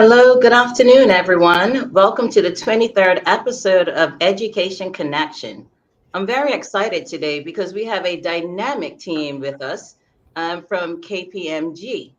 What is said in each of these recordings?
Hello, good afternoon, everyone. Welcome to the 23rd episode of Education Connection. I'm very excited today because we have a dynamic team with us from KPMG.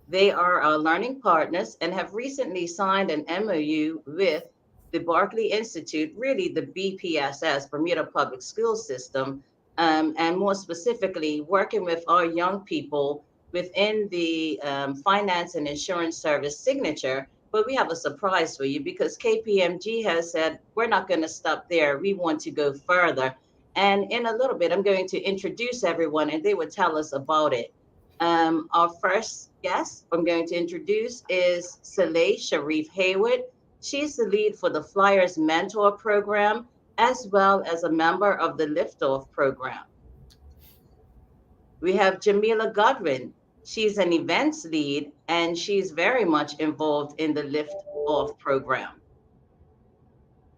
They are our learning partners and have recently signed an MOU with the Berkeley Institute, really the BPSS, Bermuda Public School System, and more specifically, working with our young people within the finance and insurance service signature. But we have a surprise for you because KPMG has said we're not going to stop there. We want to go further. And in a little bit, I'm going to introduce everyone and they will tell us about it. Our first guest I'm going to introduce is Saleh Sharif Hayward. She's the lead for the Flyers Mentor Program, as well as a member of the Liftoff Program. We have Jamila Godwin. She's an events lead and she's very much involved in the Lift Off program.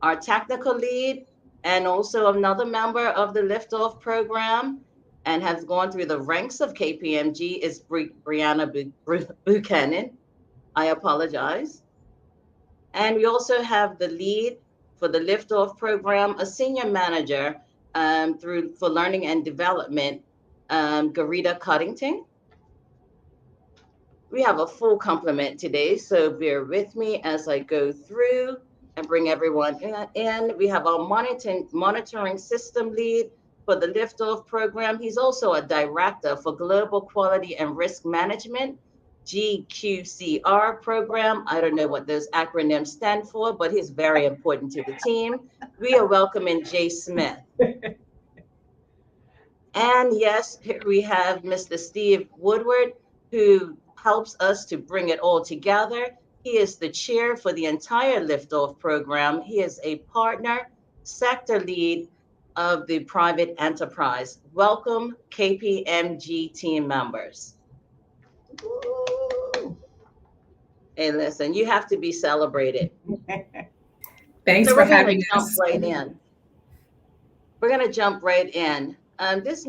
Our technical lead and also another member of the Lift Off program and has gone through the ranks of KPMG is Brianna Buchanan. I apologize. And we also have the lead for the Lift Off program, a senior manager for learning and development, Garita Cuttington. We have a full complement today, so bear with me as I go through and bring everyone in. We have our monitoring system lead for the Liftoff program. He's also a director for Global Quality and Risk Management, GQCR program. I don't know what those acronyms stand for, but he's very important to the team. We are welcoming Jay Smith. And yes, here we have Mr. Steve Woodward, who helps us to bring it all together. He is the chair for the entire Liftoff program. He is a partner, sector lead of the private enterprise. Welcome, KPMG team members. Hey, listen, you have to be celebrated. Thanks for having us. We're going to jump right in. This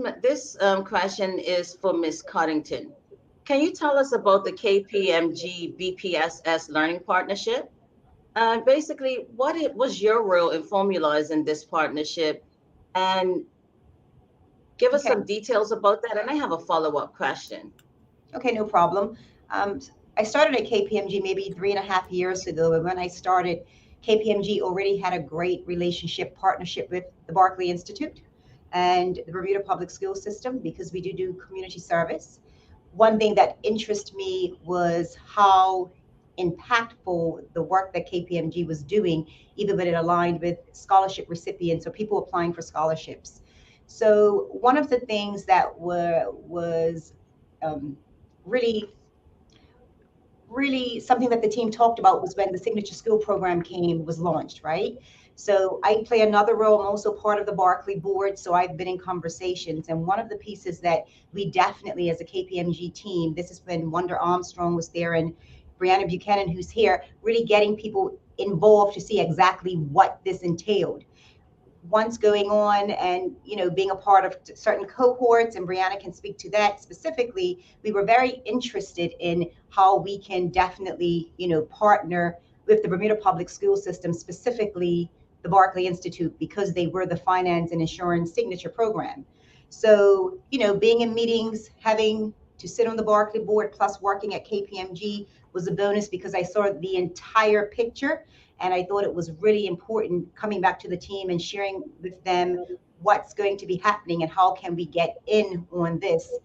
question is for Ms. Cottington. Can you tell us about the KPMG BPSS Learning Partnership? Basically, what was your role in formalizing this partnership? And give us some details about that. And I have a follow-up question. Okay, no problem. I started at KPMG maybe 3.5 years ago. And when I started, KPMG already had a great partnership with the Berkeley Institute and the Bermuda Public School System because we do community service. One thing that interested me was how impactful the work that KPMG was doing, even when it aligned with scholarship recipients or people applying for scholarships. So one of the things that was really something that the team talked about was when the Signature School program was launched, right? So I play another role. I'm also part of the Berkeley board. So I've been in conversations. And one of the pieces that we definitely, as a KPMG team, this is when Wanda Armstrong was there and Brianna Buchanan, who's here, really getting people involved to see exactly what this entailed. Once going on and, being a part of certain cohorts, and Brianna can speak to that specifically, we were very interested in how we can definitely, partner with the Bermuda Public School System, specifically the Berkeley Institute, because they were the finance and insurance signature program. So, being in meetings, having to sit on the Berkeley board, plus working at KPMG was a bonus because I saw the entire picture. And I thought it was really important coming back to the team and sharing with them what's going to be happening and how can we get in on this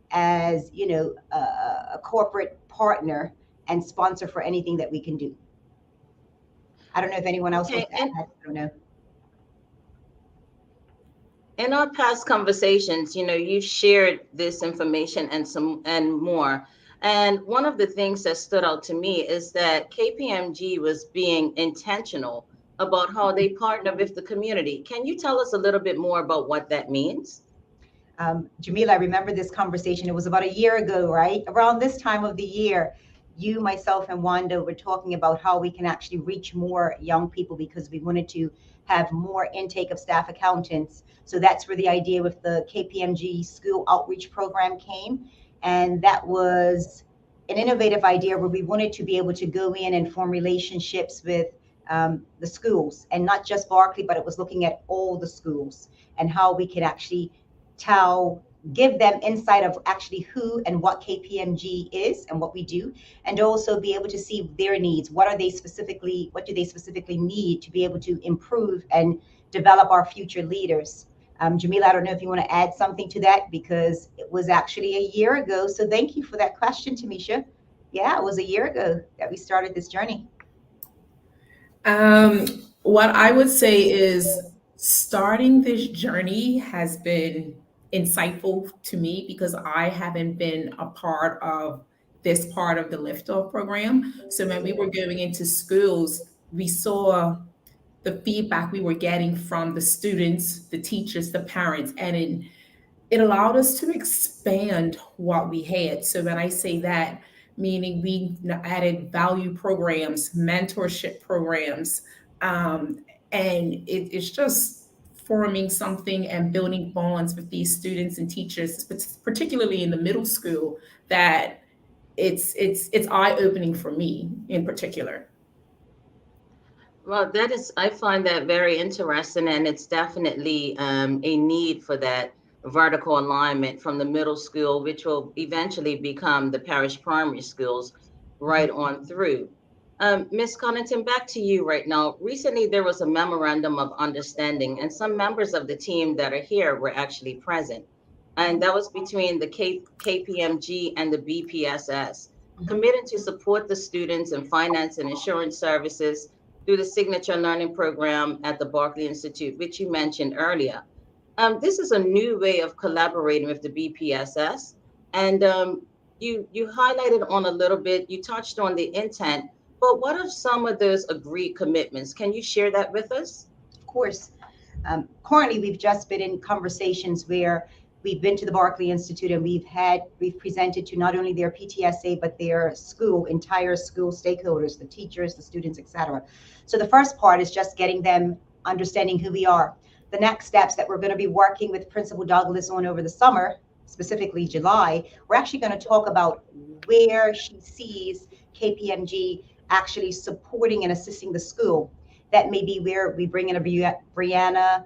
as, a corporate partner and sponsor for anything that we can do. I don't know if anyone else wants to add. I don't know. In our past conversations, you've shared this information and more. And one of the things that stood out to me is that KPMG was being intentional about how they partner with the community. Can you tell us a little bit more about what that means? Jamila, I remember this conversation. It was about a year ago, right? Around this time of the year, you, myself, and Wanda were talking about how we can actually reach more young people because we wanted to have more intake of staff accountants. So that's where the idea with the KPMG School Outreach Program came. And that was an innovative idea where we wanted to be able to go in and form relationships with the schools, and not just Berkeley, but it was looking at all the schools and how we could actually give them insight of actually who and what KPMG is and what we do, and also be able to see their needs. What do they specifically need to be able to improve and develop our future leaders? Jamila, I don't know if you want to add something to that, because it was actually a year ago. So thank you for that question, Tamisha. Yeah, it was a year ago that we started this journey. What I would say is starting this journey has been insightful to me because I haven't been a part of this part of the liftoff program. So when we were going into schools, we saw the feedback we were getting from the students, the teachers, the parents, and it allowed us to expand what we had. So when I say that, meaning we added value programs, mentorship programs, and it's just forming something and building bonds with these students and teachers, particularly in the middle school, that it's eye-opening for me in particular. Well, I find that very interesting, and it's definitely a need for that vertical alignment from the middle school, which will eventually become the parish primary schools right on through. Ms. Connaughton, back to you right now. Recently, there was a memorandum of understanding, and some members of the team that are here were actually present. And that was between the KPMG and the BPSS, committed to support the students in finance and insurance services through the Signature Learning Program at the Berkeley Institute, which you mentioned earlier. This is a new way of collaborating with the BPSS. And you highlighted on a little bit, you touched on the intent, but what are some of those agreed commitments? Can you share that with us? Of course. Currently, we've just been in conversations where we've been to the Berkeley Institute and we've presented to not only their PTSA, but their entire school stakeholders, the teachers, the students, etc. So the first part is just getting them understanding who we are. The next steps that we're going to be working with Principal Douglas on over the summer, specifically July, we're actually going to talk about where she sees KPMG actually supporting and assisting the school. That may be where we bring in a Brianna,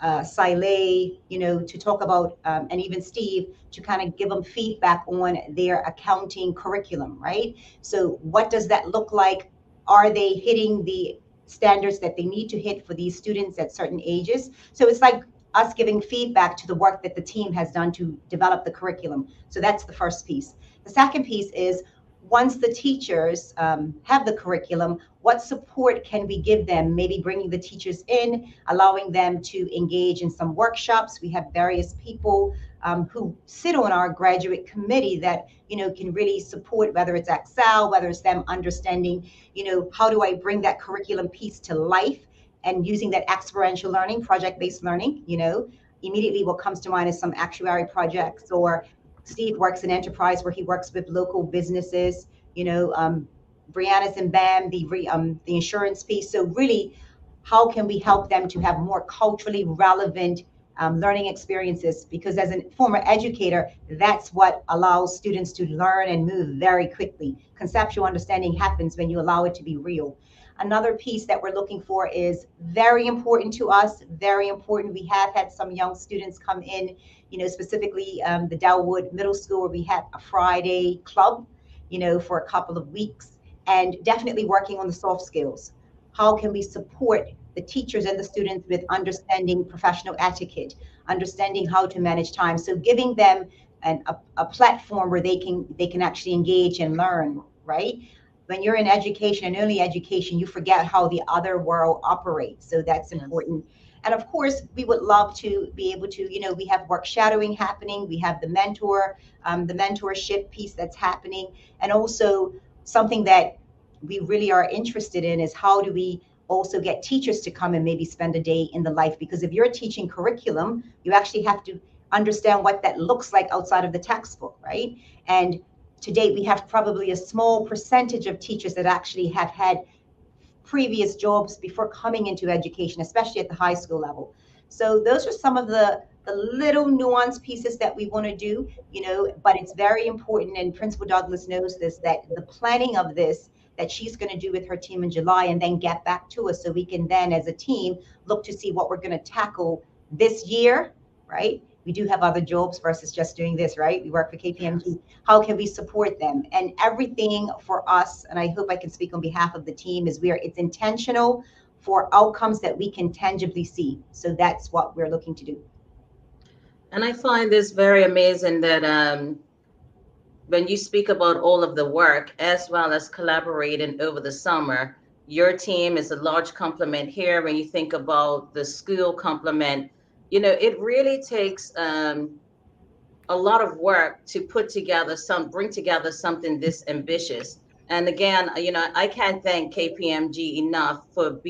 Siley, to talk about, and even Steve, to kind of give them feedback on their accounting curriculum, right? So what does that look like? Are they hitting the standards that they need to hit for these students at certain ages? So it's like us giving feedback to the work that the team has done to develop the curriculum. So that's the first piece. The second piece is, once the teachers have the curriculum, what support can we give them? Maybe bringing the teachers in, allowing them to engage in some workshops. We have various people who sit on our graduate committee that can really support, whether it's Excel, whether it's them understanding, how do I bring that curriculum piece to life, and using that experiential learning, project-based learning. Immediately what comes to mind is some actuary projects, or Steve works in enterprise where he works with local businesses, Brianna's in BAM, the insurance piece. So really, how can we help them to have more culturally relevant learning experiences? Because as a former educator, that's what allows students to learn and move very quickly. Conceptual understanding happens when you allow it to be real. Another piece that we're looking for is very important to us, very important. We have had some young students come in, specifically the Dellwood Middle School, where we had a Friday club, for a couple of weeks, and definitely working on the soft skills. How can we support the teachers and the students with understanding professional etiquette, understanding how to manage time? So giving them a platform where they can actually engage and learn, right? When you're in education and early education, you forget how the other world operates. So that's important. And of course, we would love to be able to, we have work shadowing happening. We have the mentorship piece that's happening. And also something that we really are interested in is, how do we also get teachers to come and maybe spend a day in the life? Because if you're teaching curriculum, you actually have to understand what that looks like outside of the textbook, right? And to date, we have probably a small percentage of teachers that actually have had previous jobs before coming into education, especially at the high school level. So those are some of the the little nuance pieces that we want to do, but it's very important. And Principal Douglas knows this, that the planning of this that she's going to do with her team in July and then get back to us so we can then as a team look to see what we're going to tackle this year, right? We do have other jobs versus just doing this, right? We work for KPMG. Yes. How can we support them? And everything for us, and I hope I can speak on behalf of the team, is it's intentional for outcomes that we can tangibly see. So that's what we're looking to do. And I find this very amazing that when you speak about all of the work as well as collaborating over the summer, your team is a large complement here. When you think about the school complement, it really takes a lot of work to bring together something this ambitious. And again, I can't thank KPMG enough for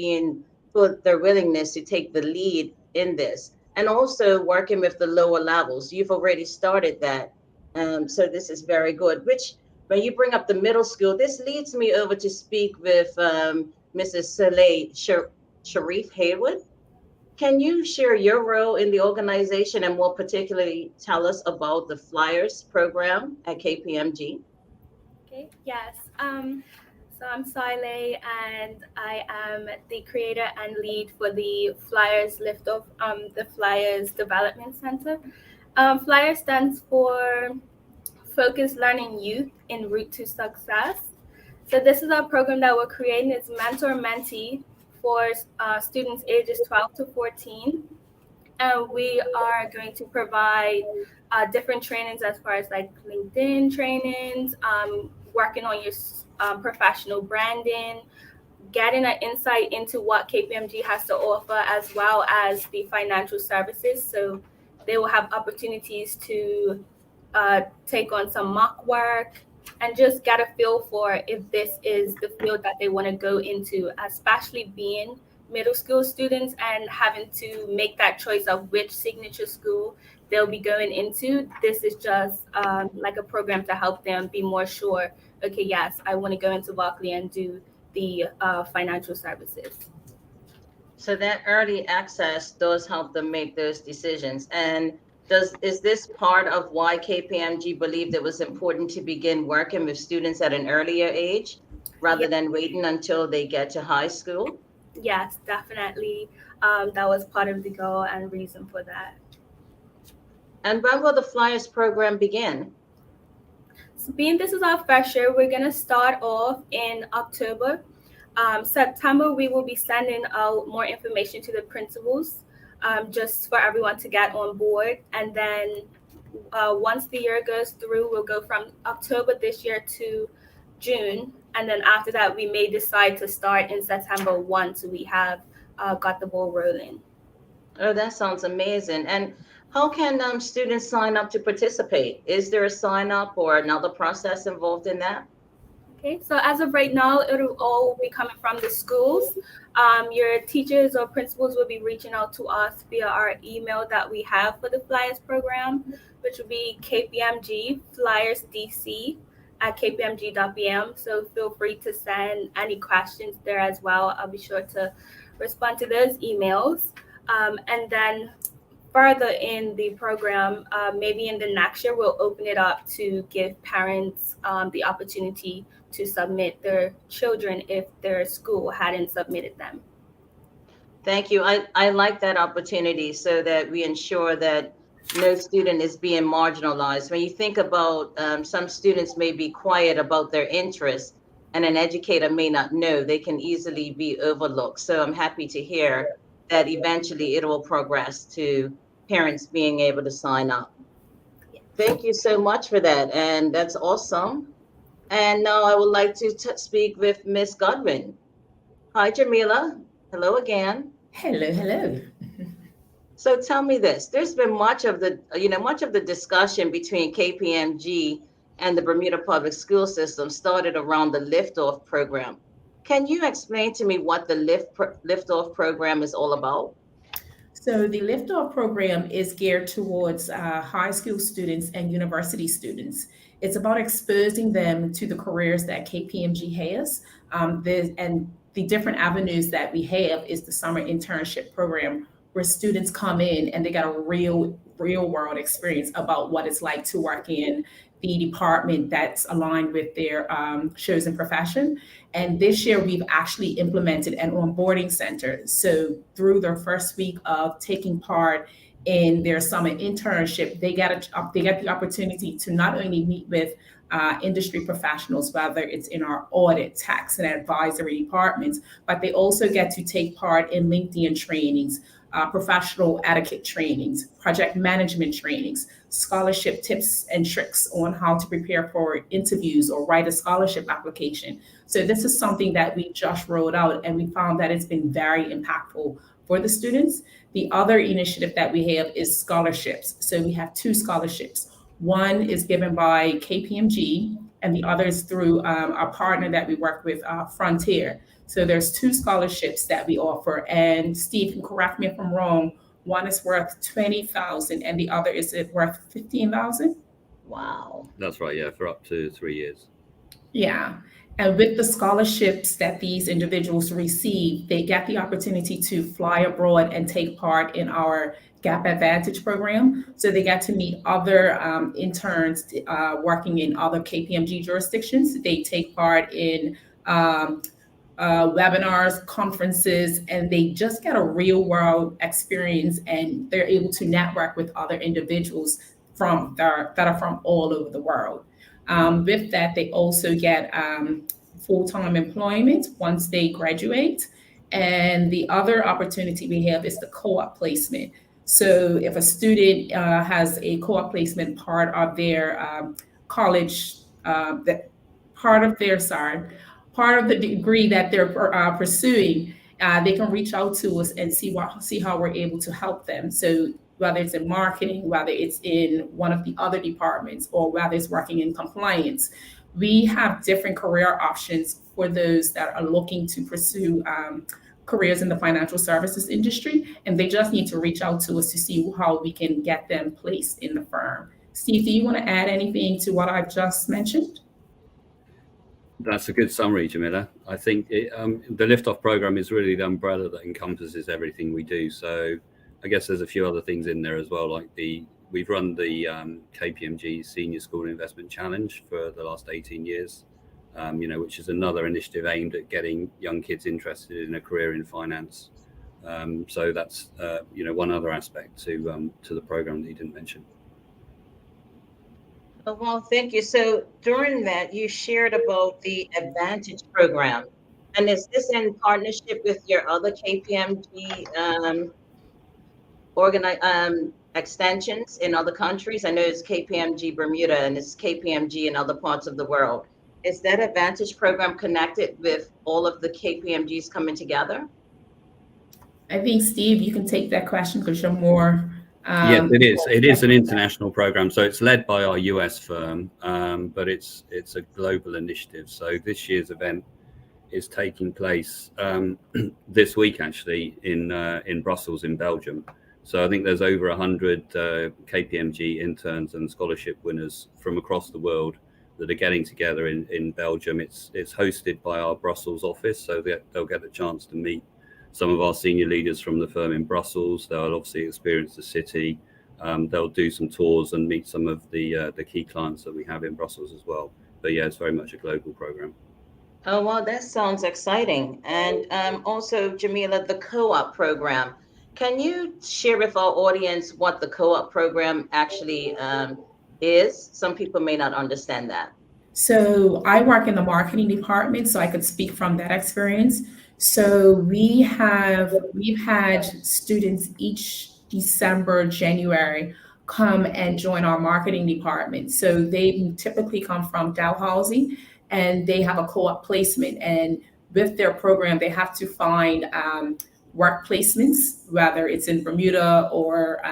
their willingness to take the lead in this, and also working with the lower levels. You've already started that. So this is very good, which when you bring up the middle school, this leads me over to speak with Mrs. Saleh Sharif Haywood. Can you share your role in the organization and more particularly tell us about the Flyers program at KPMG? Okay, yes. So I'm Saleh, and I am the creator and lead for the Flyers Liftoff, the Flyers Development Center. Flyers stands for Focused Learning Youth en Route to Success. So this is our program that we're creating. It's mentor-mentee for students ages 12 to 14. And we are going to provide different trainings as far as like LinkedIn trainings, working on your professional branding, getting an insight into what KPMG has to offer, as well as the financial services. So they will have opportunities to take on some mock work and just get a feel for if this is the field that they want to go into, especially being middle school students and having to make that choice of which signature school they'll be going into. This is just like a program to help them be more sure, okay, yes, I want to go into Berkeley and do the financial services. So that early access does help them make those decisions. And is this part of why KPMG believed it was important to begin working with students at an earlier age rather than waiting until they get to high school? Yes, definitely. That was part of the goal and reason for that. And when will the Flyers program begin? So being this is our first year, we're going to start off in October. September, we will be sending out more information to the principals, just for everyone to get on board. And then once the year goes through, we'll go from October this year to June. And then after that, we may decide to start in September once we have got the ball rolling. Oh, that sounds amazing. And how can students sign up to participate? Is there a sign up or another process involved in that? Okay, so as of right now, it'll all be coming from the schools. Your teachers or principals will be reaching out to us via our email that we have for the Flyers program, which will be KPMG Flyers DC at kpmg.bm. So feel free to send any questions there as well. I'll be sure to respond to those emails. And then further in the program, maybe in the next year, we'll open it up to give parents the opportunity to submit their children if their school hadn't submitted them. Thank you. I like that opportunity so that we ensure that no student is being marginalized. When you think about some students may be quiet about their interests and an educator may not know, they can easily be overlooked. So I'm happy to hear that eventually it will progress to parents being able to sign up. Thank you so much for that. And that's awesome. And now I would like to speak with Miss Godwin. Hi, Jamila. Hello again. Hello. So tell me this, there's been much of the discussion between KPMG and the Bermuda public school system started around the Liftoff program. Can you explain to me what the Liftoff program is all about? So the Liftoff program is geared towards high school students and university students. It's about exposing them to the careers that KPMG has. And the different avenues that we have is the summer internship program, where students come in and they got a real real world experience about what it's like to work in the department that's aligned with their chosen profession. And this year, we've actually implemented an onboarding center. So through their first week of taking part in their summer internship, they get the opportunity to not only meet with industry professionals, whether it's in our audit, tax, and advisory departments, but they also get to take part in LinkedIn trainings, professional etiquette trainings, project management trainings, scholarship tips and tricks on how to prepare for interviews or write a scholarship application. So this is something that we just rolled out, and we found that it's been very impactful for the students. The other initiative that we have is scholarships. So we have 2 scholarships. One is given by KPMG, and the other is through our partner that we work with, Frontier. So there's 2 scholarships that we offer. And Steve, can correct me if I'm wrong. One is worth $20,000, and the other is worth $15,000. Wow. That's right. Yeah, for up to 3 years. Yeah. And with the scholarships that these individuals receive, they get the opportunity to fly abroad and take part in our Gap Advantage program. So they get to meet other interns working in other KPMG jurisdictions. They take part in webinars, conferences, and they just get a real world experience, and they're able to network with other individuals that are from all over the world. With that, they also get full-time employment once they graduate. And the other opportunity we have is the co-op placement. So if a student has a co-op placement part of their college, part of the degree that they're pursuing, they can reach out to us and see how we're able to help them. So whether it's in marketing, whether it's in one of the other departments, or whether it's working in compliance, we have different career options for those that are looking to pursue careers in the financial services industry, and they just need to reach out to us to see how we can get them placed in the firm. Steve, do you want to add anything to what I've just mentioned? That's a good summary, Jamila. I think the Liftoff program is really the umbrella that encompasses everything we do. So I guess there's a few other things in there as well, like we've run the KPMG Senior School Investment Challenge for the last 18 years, which is another initiative aimed at getting young kids interested in a career in finance. So that's one other aspect to the program that you didn't mention. Oh, well, thank you. So during that, you shared about the Advantage program. And is this in partnership with your other KPMG extensions in other countries? I know it's KPMG Bermuda and it's KPMG in other parts of the world. Is that Advantage program connected with all of the KPMGs coming together? I think, Steve, you can take that question because you're more... Yes, it is. It is an international program. So it's led by our US firm, but it's a global initiative. So this year's event is taking place this week, actually, in Brussels, in Belgium. So I think there's over 100 KPMG interns and scholarship winners from across the world that are getting together in Belgium. It's hosted by our Brussels office, so they'll get a chance to meet some of our senior leaders from the firm in Brussels. They'll obviously experience the city. They'll do some tours and meet some of the key clients that we have in Brussels as well. But yeah, it's very much a global program. Oh, well, that sounds exciting. And also, Jamila, the co-op program. Can you share with our audience what the co-op program actually is? Some people may not understand that. So I work in the marketing department, so I could speak from that experience. So we've had students each December, January come and join our marketing department. So they typically come from Dalhousie, and they have a co-op placement. And with their program, they have to find work placements, whether it's in Bermuda or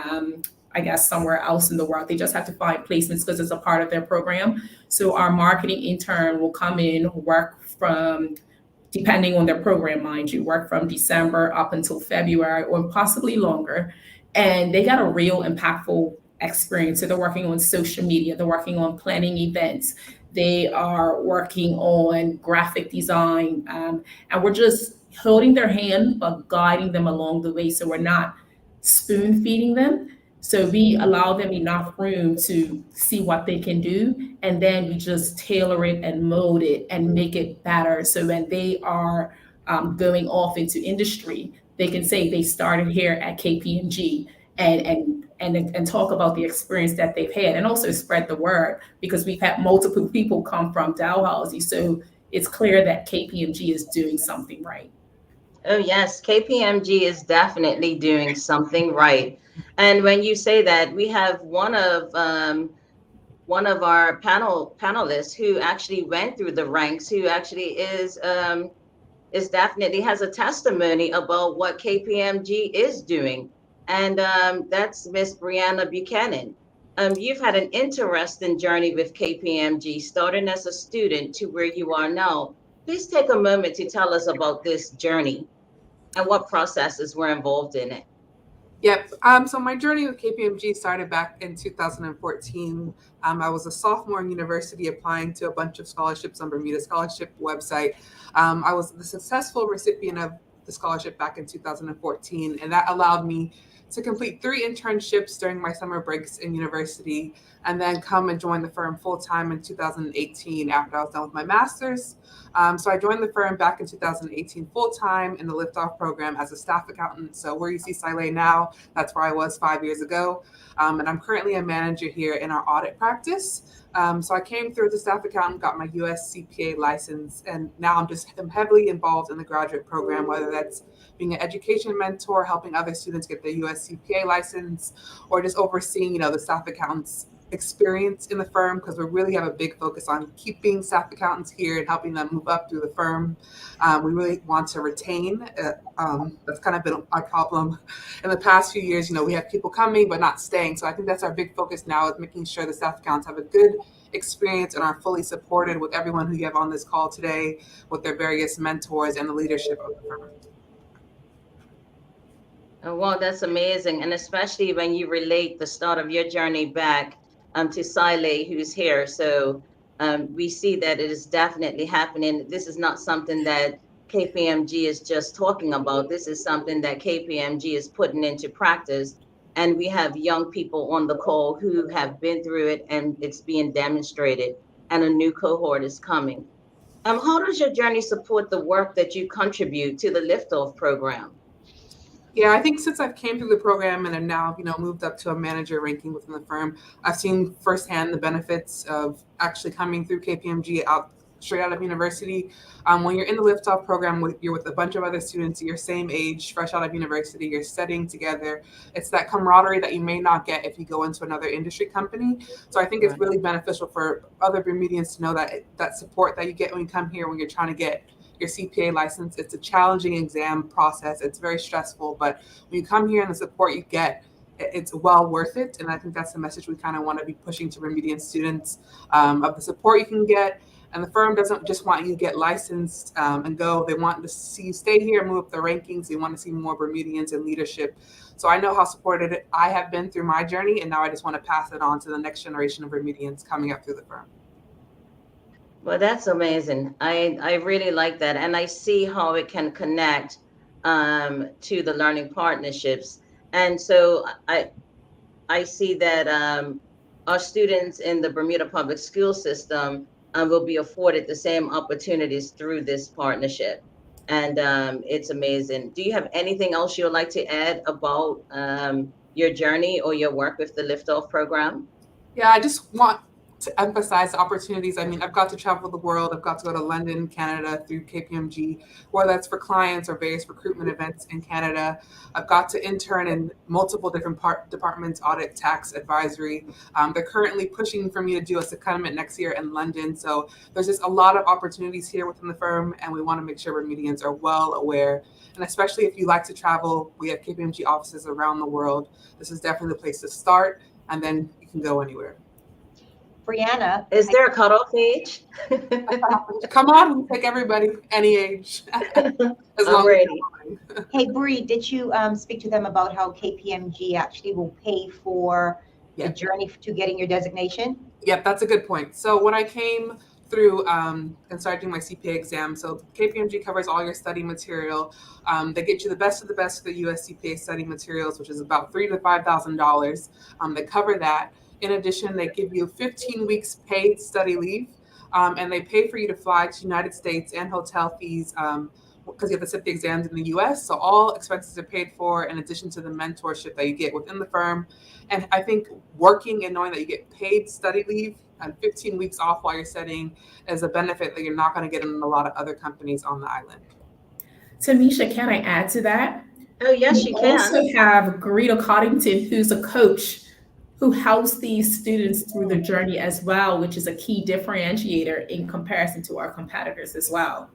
I guess somewhere else in the world. They just have to find placements because it's a part of their program. So our marketing intern will come in, work from, depending on their program, mind you, work from December up until February or possibly longer. And they got a real impactful experience. So they're working on social media, they're working on planning events, they are working on graphic design, and we're just holding their hand but guiding them along the way. So we're not spoon feeding them. So we allow them enough room to see what they can do, and then we just tailor it and mold it and make it better. So when they are going off into industry, they can say they started here at KPMG and talk about the experience that they've had, and also spread the word, because we've had multiple people come from Dalhousie. So it's clear that KPMG is doing something right. Oh, yes, KPMG is definitely doing something right. And when you say that, we have one of our panelists who actually went through the ranks, who actually is definitely has a testimony about what KPMG is doing. And that's Miss Brianna Buchanan. You've had an interesting journey with KPMG, starting as a student to where you are now. Please take a moment to tell us about this journey and what processes were involved in it. Yep. So my journey with KPMG started back in 2014. I was a sophomore in university applying to a bunch of scholarships on Bermuda Scholarship website. I was the successful recipient of the scholarship back in 2014, and that allowed me to complete 3 internships during my summer breaks in university, and then come and join the firm full-time in 2018 after I was done with my master's. So I joined the firm back in 2018 full-time in the liftoff program as a staff accountant. So where you see Siley now, that's where I was 5 years ago. And I'm currently a manager here in our audit practice. So I came through as a staff accountant, got my US CPA license, and now I'm heavily involved in the graduate program, whether that's being an education mentor, helping other students get their US CPA license, or just overseeing, the staff accountants experience in the firm, because we really have a big focus on keeping staff accountants here and helping them move up through the firm. We really want to retain. That's kind of been our problem in the past few years. We have people coming but not staying. So I think that's our big focus now, is making sure the staff accountants have a good experience and are fully supported with everyone who you have on this call today, with their various mentors and the leadership of the firm. Oh, wow, that's amazing. And especially when you relate the start of your journey back to Siley, who's here. So we see that it is definitely happening. This is not something that KPMG is just talking about. This is something that KPMG is putting into practice. And we have young people on the call who have been through it, and it's being demonstrated, and a new cohort is coming. How does your journey support the work that you contribute to the Liftoff program? Yeah, I think since I've came through the program and have now, moved up to a manager ranking within the firm, I've seen firsthand the benefits of actually coming through KPMG straight out of university. When you're in the liftoff program, you're with a bunch of other students your same age, fresh out of university, you're studying together. It's that camaraderie that you may not get if you go into another industry company. So I think it's really beneficial for other Bermudians to know that support that you get when you come here, when you're trying to get your CPA license. It's a challenging exam process. It's very stressful, but when you come here and the support you get, it's well worth it. And I think that's the message we kind of want to be pushing to Bermudian students, of the support you can get. And the firm doesn't just want you to get licensed and go. They want to see you stay here, move up the rankings. They want to see more Bermudians in leadership. So I know how supported I have been through my journey, and now I just want to pass it on to the next generation of Bermudians coming up through the firm. Well, that's amazing. I really like that. And I see how it can connect to the learning partnerships. And so I see that our students in the Bermuda public school system will be afforded the same opportunities through this partnership. And it's amazing. Do you have anything else you would like to add about your journey or your work with the Liftoff program? Yeah, I just want to emphasize the opportunities. I mean, I've got to travel the world. I've got to go to London, Canada through KPMG, whether that's for clients or various recruitment events in Canada. I've got to intern in multiple different departments, audit, tax, advisory. They're currently pushing for me to do a secondment next year in London. So there's just a lot of opportunities here within the firm, and we want to make sure Bermudians are well aware. And especially if you like to travel, we have KPMG offices around the world. This is definitely the place to start, and then you can go anywhere. Brianna, is there a cutoff age? Come on, we take everybody, any age. As long as hey, Bree, did you speak to them about how KPMG actually will pay for the journey to getting your designation? Yep, that's a good point. So when I came through and started doing my CPA exam. So KPMG covers all your study material. They get you the best of the best of the US CPA study materials, which is about $3,000 to $5,000. They cover that. In addition, they give you 15 weeks paid study leave, and they pay for you to fly to the United States and hotel fees because you have to sit the exams in the US. So all expenses are paid for in addition to the mentorship that you get within the firm. And I think working and knowing that you get paid study leave and 15 weeks off while you're studying is a benefit that you're not going to get in a lot of other companies on the island. Tamisha, can I add to that? Oh, yes, We you can. also have Garita Coddington, who's a coach who helps these students through the journey as well, which is a key differentiator in comparison to our competitors as well.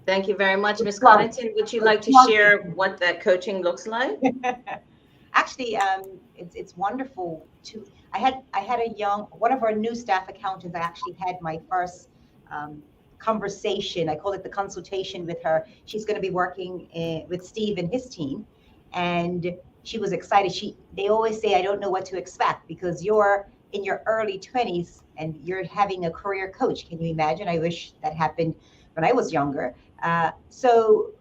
Thank you very much, Ms. Coddington. Would you like to share what that coaching looks like? Actually, it's wonderful to. I had one of our new staff accountants. I actually had my first conversation. I call it the consultation with her. She's going to be working with Steve and his team, and she was excited. They always say, I don't know what to expect because you're in your early 20s and you're having a career coach. Can you imagine? I wish that happened when I was younger. So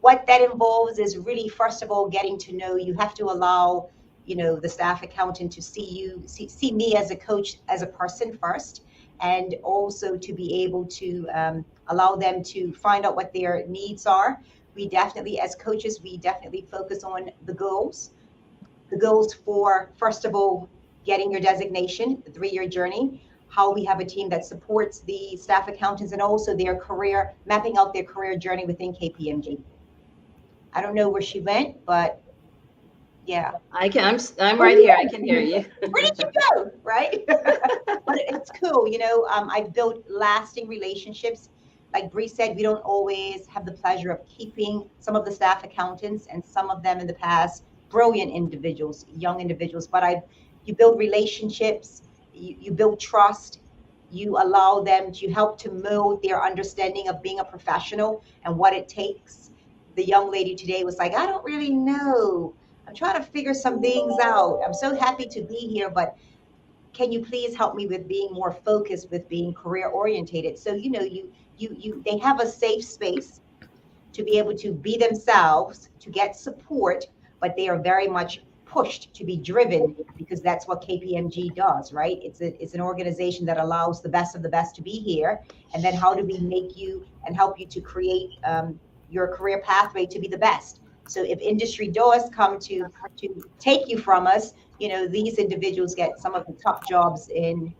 what that involves is really, first of all, getting to know. You have to allow, the staff accountant to see me as a coach, as a person first, and also to be able to allow them to find out what their needs are. We definitely, as coaches, focus on the goals. The goals for, first of all, getting your designation, the 3-year journey, how we have a team that supports the staff accountants, and also mapping out their career journey within KPMG. I don't know where she went, but yeah. I'm right here. I can hear you. Where did you go? Right? But it's cool. I've built lasting relationships. Like Bree said, we don't always have the pleasure of keeping some of the staff accountants, and some of them in the past, brilliant individuals, young individuals, but you build relationships, you build trust, you allow them to help to mold their understanding of being a professional and what it takes. The young lady today was like, I don't really know. I'm trying to figure some things out. I'm so happy to be here, but can you please help me with being more focused, with being career orientated? So, they have a safe space to be able to be themselves, to get support, but they are very much pushed to be driven because that's what KPMG does, right? It's an organization that allows the best of the best to be here. And then how do we make you and help you to create your career pathway to be the best? So if industry doors come to take you from us, these individuals get some of the top jobs in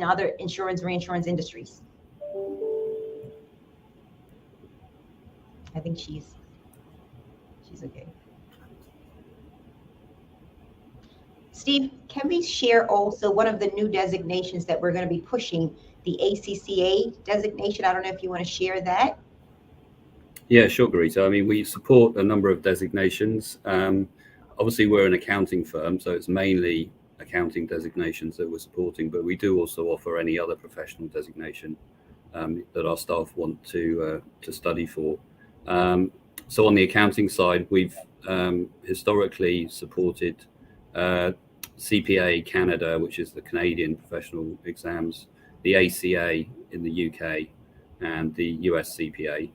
other insurance, reinsurance industries. I think she's okay. Steve, can we share also one of the new designations that we're going to be pushing, the ACCA designation? I don't know if you want to share that. Yeah, sure, Garita. I mean, we support a number of designations. Obviously, we're an accounting firm, so it's mainly accounting designations that we're supporting, but we do also offer any other professional designation that our staff want to study for. So on the accounting side, we've historically supported CPA Canada, which is the Canadian professional exams, the ACA in the UK, and the US CPA,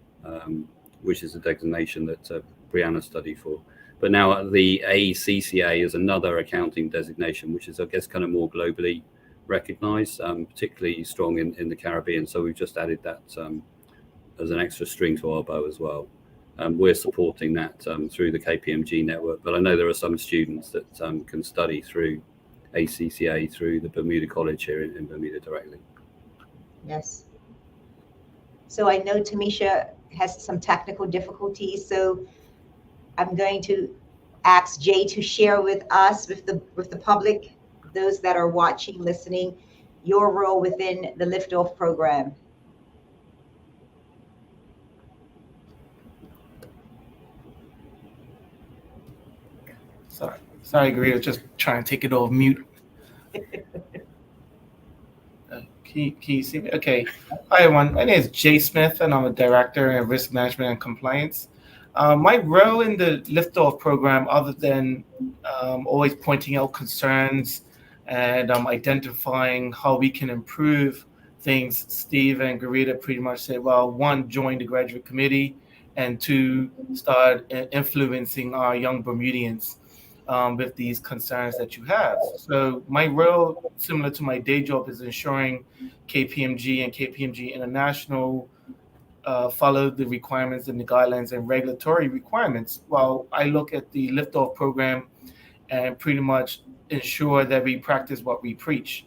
which is a designation that Brianna studied for. But now the ACCA is another accounting designation, which is, I guess, kind of more globally recognized, particularly strong in the Caribbean. So we've just added that as an extra string to our bow as well. We're supporting that through the KPMG network, but I know there are some students that can study through ACCA through the Bermuda College here in Bermuda directly. Yes. So I know Tamisha has some technical difficulties, so I'm going to ask Jay to share with us, with the public, those that are watching, listening, your role within the Liftoff program. Sorry, Garita, just trying to take it off mute. Can you see me? Okay. Hi, everyone. My name is Jay Smith, and I'm a director in risk management and compliance. My role in the Liftoff program, other than always pointing out concerns and identifying how we can improve things. Steve and Garita pretty much said, well, one, join the graduate committee, and two, start influencing our young Bermudians with these concerns that you have. So my role, similar to my day job, is ensuring KPMG and KPMG International follow the requirements and the guidelines and regulatory requirements, while I look at the liftoff program and pretty much ensure that we practice what we preach.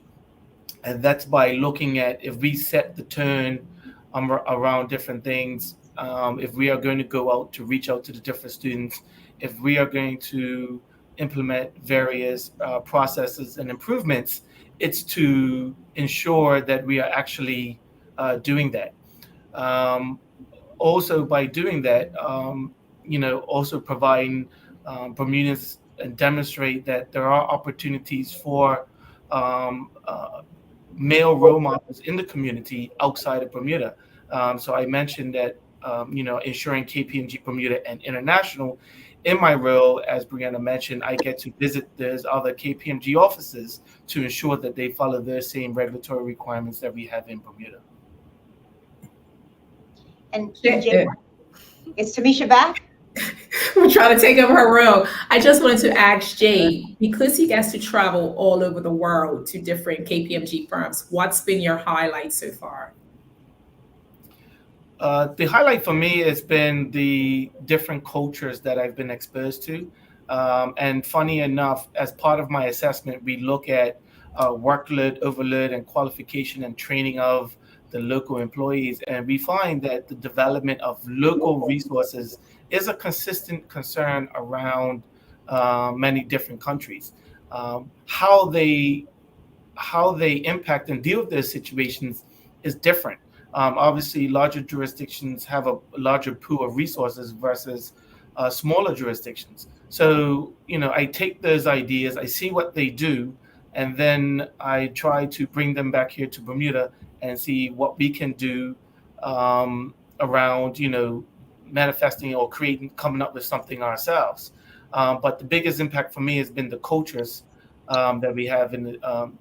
And that's by looking at, if we set the tone around different things, if we are going to go out to reach out to the different students, if we are going to implement various processes and improvements, it's to ensure that we are actually doing that. Also, by doing that, also providing Bermudians and demonstrate that there are opportunities for male role models in the community outside of Bermuda. So I mentioned that, ensuring KPMG Bermuda and International. In my role, as Brianna mentioned, I get to visit those other KPMG offices to ensure that they follow the same regulatory requirements that we have in Bermuda. And Jay, is Tamisha back? We're trying to take over her role. I just wanted to ask Jay, because he gets to travel all over the world to different KPMG firms, what's been your highlight so far? The highlight for me has been the different cultures that I've been exposed to. And funny enough, as part of my assessment, we look at workload, overload, and qualification and training of the local employees. And we find that the development of local resources is a consistent concern around many different countries. How they impact and deal with those situations is different. Obviously, larger jurisdictions have a larger pool of resources versus smaller jurisdictions. So, I take those ideas, I see what they do, and then I try to bring them back here to Bermuda and see what we can do around, manifesting or coming up with something ourselves. But the biggest impact for me has been the cultures that we have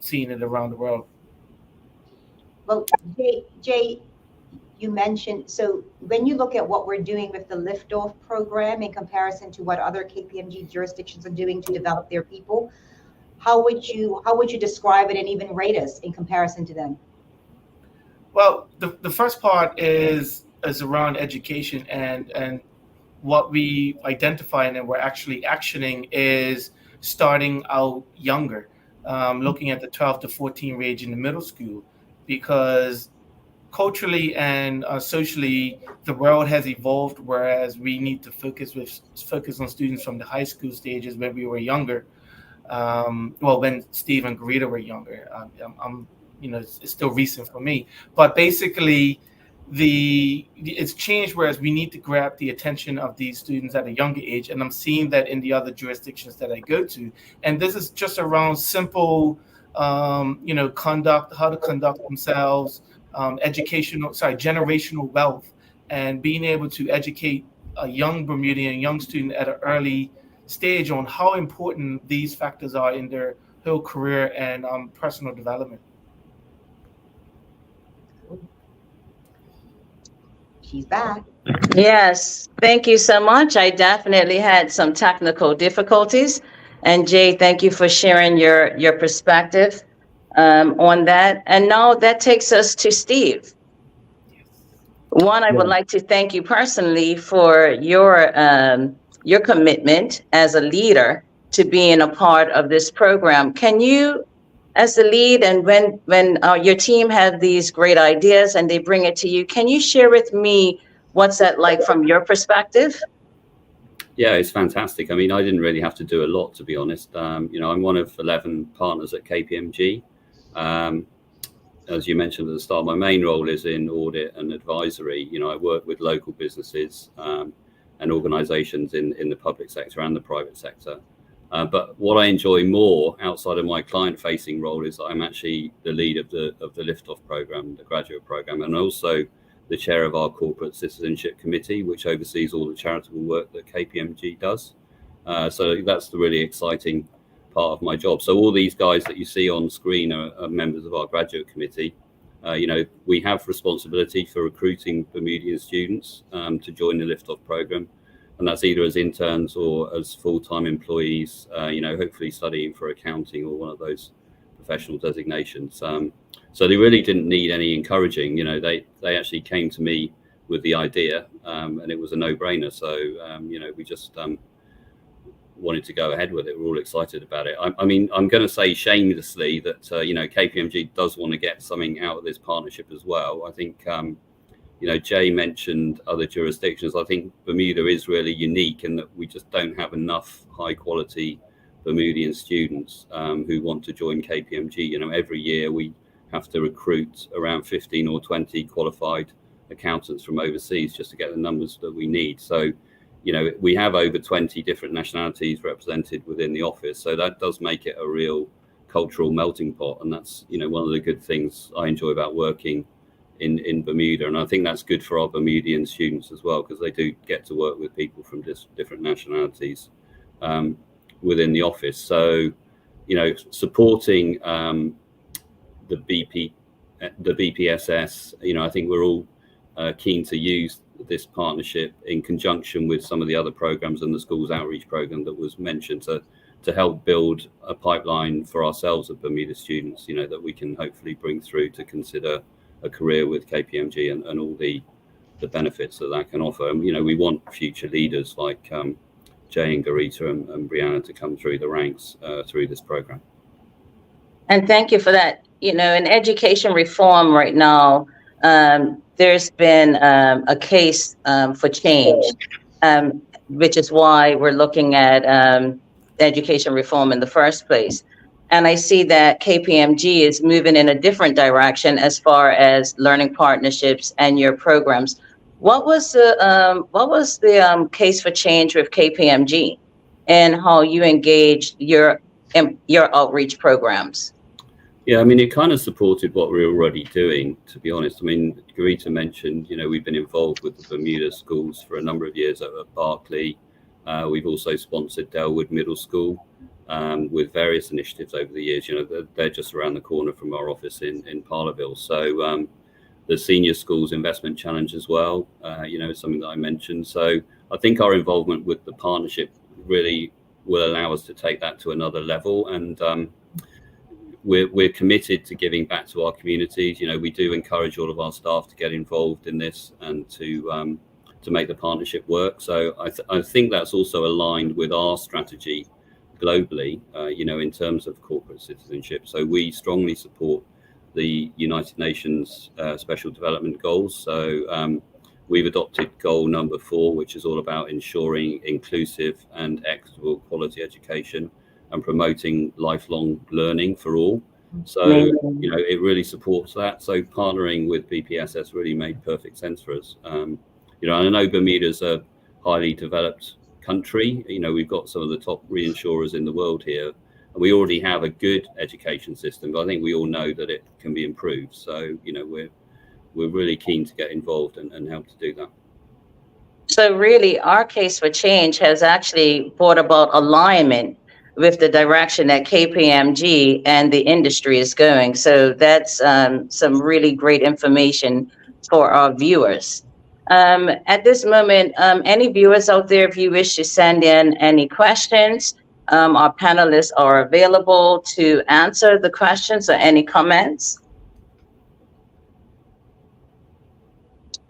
seeing it around the world. Well, Jay, you mentioned, so when you look at what we're doing with the liftoff program in comparison to what other KPMG jurisdictions are doing to develop their people, how would you describe it and even rate us in comparison to them? Well, the first part is around education, and what we identify and we're actually actioning is starting out younger, looking at the 12 to 14 range in the middle school, because culturally and socially the world has evolved, whereas we need to focus on students from the high school stages when we were younger. When Steve and Garita were younger. It's still recent for me, but basically it's changed, whereas we need to grab the attention of these students at a younger age, and I'm seeing that in the other jurisdictions that I go to. And this is just around simple conduct, how to conduct themselves, generational wealth, and being able to educate a young Bermudian, young student at an early stage on how important these factors are in their whole career and personal development. She's back. Yes, thank you so much. I definitely had some technical difficulties. And Jay, thank you for sharing your perspective on that. And now that takes us to Steve. One, I would like to thank you personally for your commitment as a leader to being a part of this program. Can you, as the lead, and when your team have these great ideas and they bring it to you, can you share with me what's that like from your perspective? Yeah, it's fantastic. I mean, I didn't really have to do a lot, to be honest. I'm one of 11 partners at KPMG. As you mentioned at the start, my main role is in audit and advisory. I work with local businesses and organizations in the public sector and the private sector. But what I enjoy more outside of my client-facing role is that I'm actually the lead of the Liftoff program, the graduate program, and also the chair of our corporate citizenship committee, which oversees all the charitable work that KPMG does. So that's the really exciting part of my job. So all these guys that you see on screen are members of our graduate committee. We have responsibility for recruiting Bermudian students to join the Liftoff program, and that's either as interns or as full-time employees, hopefully studying for accounting or one of those professional designations. So they really didn't need any encouraging. They actually came to me with the idea, and it was a no-brainer. So we just wanted to go ahead with it. We're all excited about it. I mean, I'm going to say shamelessly that KPMG does want to get something out of this partnership as well. I think Jay mentioned other jurisdictions. I think Bermuda is really unique in that we just don't have enough high-quality Bermudian students who want to join KPMG. Every year we have to recruit around 15 or 20 qualified accountants from overseas just to get the numbers that we need. So we have over 20 different nationalities represented within the office. So that does make it a real cultural melting pot. And that's, one of the good things I enjoy about working in Bermuda. And I think that's good for our Bermudian students as well, because they do get to work with people from different nationalities within the office. So, supporting the BPSS, I think we're all keen to use this partnership in conjunction with some of the other programs and the schools outreach program that was mentioned to help build a pipeline for ourselves of Bermuda students, that we can hopefully bring through to consider a career with KPMG and all the benefits that can offer. And, we want future leaders like Jay and Garita and Brianna to come through the ranks through this program. And thank you for that. In education reform right now, there's been a case for change, which is why we're looking at education reform in the first place. And I see that KPMG is moving in a different direction as far as learning partnerships and your programs. What was the case for change with KPMG and how you engaged your outreach programs? Yeah, I mean, it kind of supported what we're already doing, to be honest. I mean, Garita mentioned, we've been involved with the Bermuda schools for a number of years at Berkeley. We've also sponsored Delwood Middle School with various initiatives over the years. They're just around the corner from our office in Parlerville. So the Senior Schools Investment Challenge as well, is something that I mentioned. So I think our involvement with the partnership really will allow us to take that to another level. And we're committed to giving back to our communities. We do encourage all of our staff to get involved in this and to make the partnership work. So I think that's also aligned with our strategy globally, in terms of corporate citizenship. So we strongly support the United Nations Special Development Goals. So we've adopted goal number 4, which is all about ensuring inclusive and equitable quality education and promoting lifelong learning for all. So, it really supports that. So partnering with BPSS really made perfect sense for us. I know Bermuda's a highly developed country. We've got some of the top reinsurers in the world here. And we already have a good education system, but I think we all know that it can be improved. So, we're really keen to get involved and help to do that. So really, our case for change has actually brought about alignment with the direction that KPMG and the industry is going. So that's some really great information for our viewers. At this moment, any viewers out there, if you wish to send in any questions, our panelists are available to answer the questions or any comments.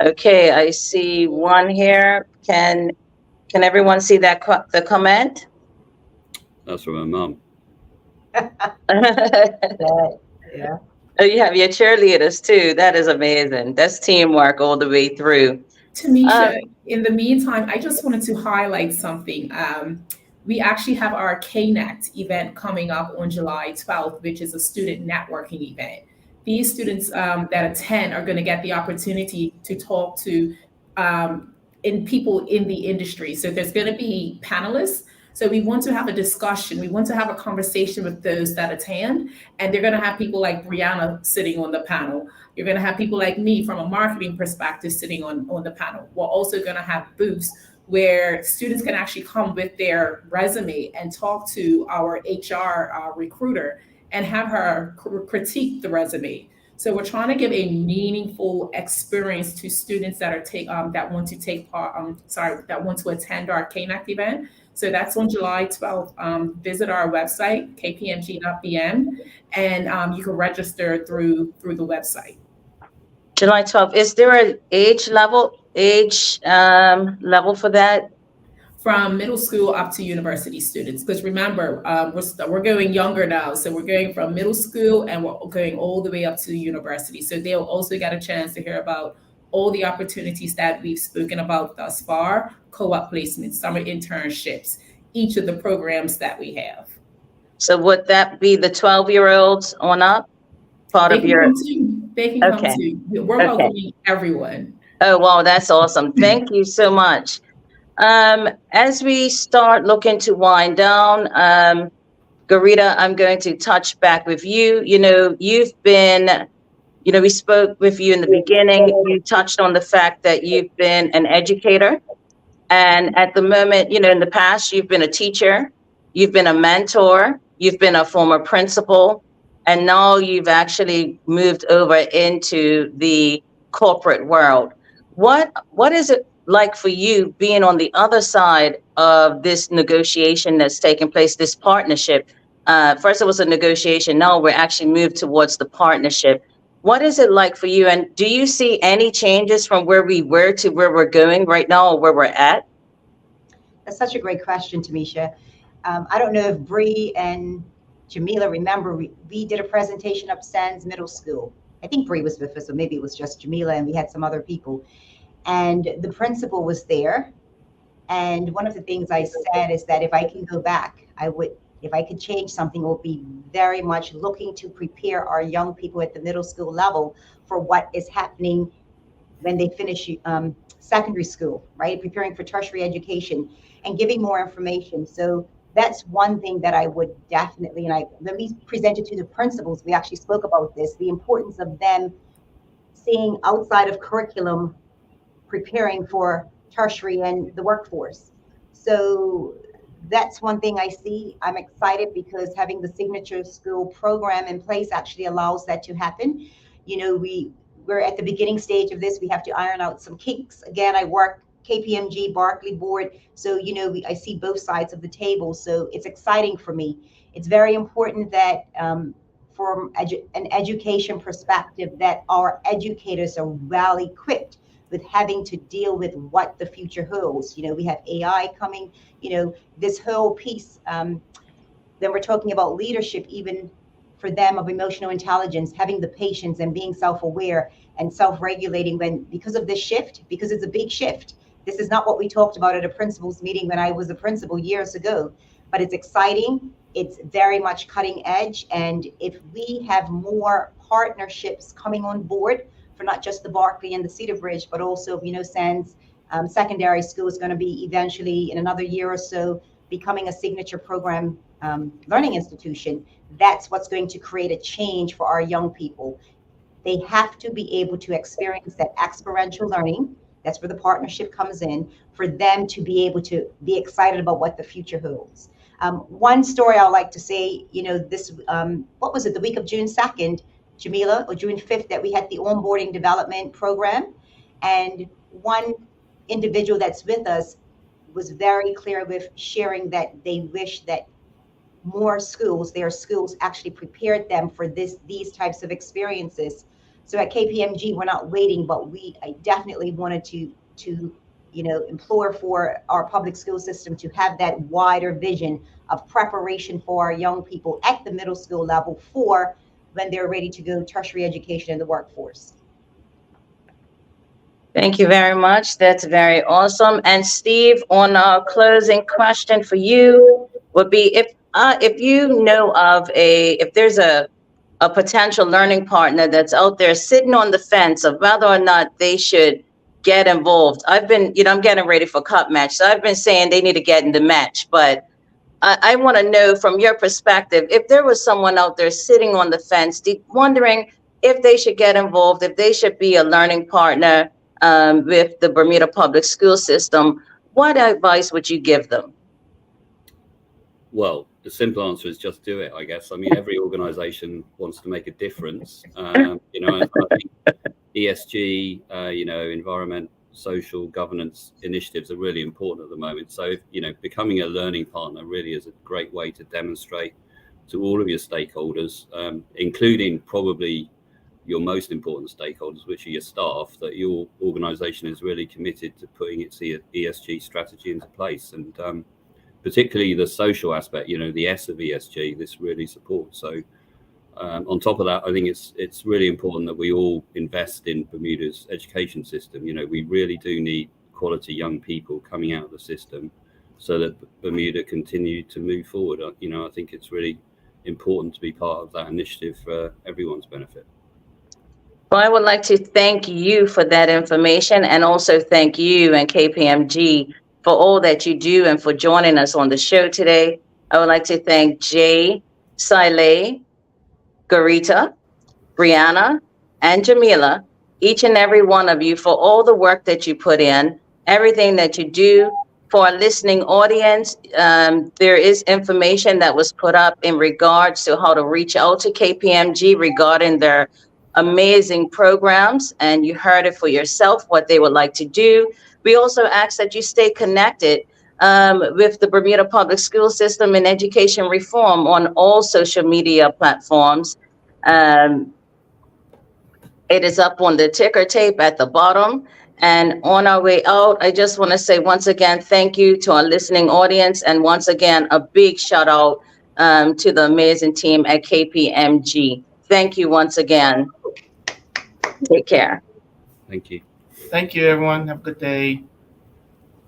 Okay, I see one here. Can everyone see that the comment? That's from my mum. Yeah. Oh, you have your cheerleaders too. That is amazing. That's teamwork all the way through. Tamisha, in the meantime, I just wanted to highlight something. We actually have our KNET event coming up on July 12th, which is a student networking event. These students that attend are going to get the opportunity to talk to people in the industry. So there's going to be panelists. So we want to have a discussion. We want to have a conversation with those that attend. And they're going to have people like Brianna sitting on the panel. You're going to have people like me from a marketing perspective sitting on the panel. We're also going to have booths where students can actually come with their resume and talk to our HR recruiter and have her critique the resume. So we're trying to give a meaningful experience to students that are that want to take part. That want to attend our KNAC event. So that's on July 12th. Visit our website, kpmg.bm, and you can register through the website. July 12th. Is there an age level for that? From middle school up to university students, because remember, we're going younger now, so we're going from middle school and we're going all the way up to university. So they'll also get a chance to hear about all the opportunities that we've spoken about thus far: co-op placements, summer internships, each of the programs that we have. So would that be the 12-year-olds on up? They can come too. We're welcoming everyone. Oh, wow, that's awesome. Thank you so much. As we start looking to wind down, Garita, I'm going to touch back with you. You've been, we spoke with you in the beginning. You touched on the fact that you've been an educator. And at the moment, in the past, you've been a teacher, you've been a mentor, you've been a former principal, and now you've actually moved over into the corporate world. What is it like for you being on the other side of this negotiation that's taking place, this partnership? First it was a negotiation, now we're actually moved towards the partnership. What is it like for you? And do you see any changes from where we were to where we're going right now, or where we're at? That's such a great question, Tamisha. I don't know if Bree and Jamila remember, we did a presentation up Sands Middle School. I think Bree was with us, so maybe it was just Jamila, and we had some other people. And the principal was there. And one of the things I said is that if I can go back, I would, if I could change something, it would be very much looking to prepare our young people at the middle school level for what is happening when they finish secondary school, right? Preparing for tertiary education and giving more information. So that's one thing that I would definitely, and when we presented to the principals, we actually spoke about this, the importance of them seeing outside of curriculum preparing for tertiary and the workforce. So that's one thing I see. I'm excited because having the signature school program in place actually allows that to happen. We're at the beginning stage of this. We have to iron out some kinks. Again, I work KPMG Berkeley board. So, I see both sides of the table. So it's exciting for me. It's very important that from an education perspective, that our educators are well equipped with having to deal with what the future holds. We have AI coming, this whole piece. Then we're talking about leadership, even for them, of emotional intelligence, having the patience and being self-aware and self-regulating because of this shift, because it's a big shift. This is not what we talked about at a principal's meeting when I was a principal years ago, but it's exciting. It's very much cutting edge. And if we have more partnerships coming on board for not just the Berkeley and the Cedar Bridge, but also, Sands Secondary School is going to be eventually in another year or so becoming a signature program learning institution. That's what's going to create a change for our young people. They have to be able to experience that experiential learning. That's where the partnership comes in, for them to be able to be excited about what the future holds. One story I would like to say, this, what was it, the week of June 2nd, Jamila, or June 5th, that we had the onboarding development program. And one individual that's with us was very clear with sharing that they wish that more schools, their schools actually prepared them for these types of experiences. So at KPMG, we're not waiting, but I definitely wanted to implore for our public school system to have that wider vision of preparation for our young people at the middle school level for when they're ready to go tertiary education in the workforce. Thank you very much. That's very awesome. And Steve, on our closing question for you would be, if you know of if there's a potential learning partner that's out there sitting on the fence of whether or not they should get involved. I've been, I'm getting ready for cup match. So I've been saying they need to get in the match, but I want to know from your perspective, if there was someone out there sitting on the fence, wondering if they should get involved, if they should be a learning partner with the Bermuda public school system, what advice would you give them? Well, the simple answer is just do it, I guess. I mean, every organization wants to make a difference. I think ESG, environment, social governance initiatives are really important at the moment. So, becoming a learning partner really is a great way to demonstrate to all of your stakeholders, including probably your most important stakeholders, which are your staff, that your organization is really committed to putting its ESG strategy into place. And particularly the social aspect, the S of ESG, this really supports. So on top of that, I think it's really important that we all invest in Bermuda's education system. We really do need quality young people coming out of the system so that Bermuda continue to move forward. I think it's really important to be part of that initiative for everyone's benefit. Well, I would like to thank you for that information, and also thank you and KPMG for all that you do and for joining us on the show today. I would like to thank Jay, Siley, Garita, Brianna, and Jamila, each and every one of you, for all the work that you put in, everything that you do. For our listening audience, there is information that was put up in regards to how to reach out to KPMG regarding their amazing programs, and you heard it for yourself what they would like to do. We also ask that you stay connected with the Bermuda Public School System and education reform on all social media platforms. It is up on the ticker tape at the bottom. And on our way out, I just want to say once again, thank you to our listening audience. And once again, a big shout out to the amazing team at KPMG. Thank you once again. Take care. Thank you. Thank you, everyone. Have a good day.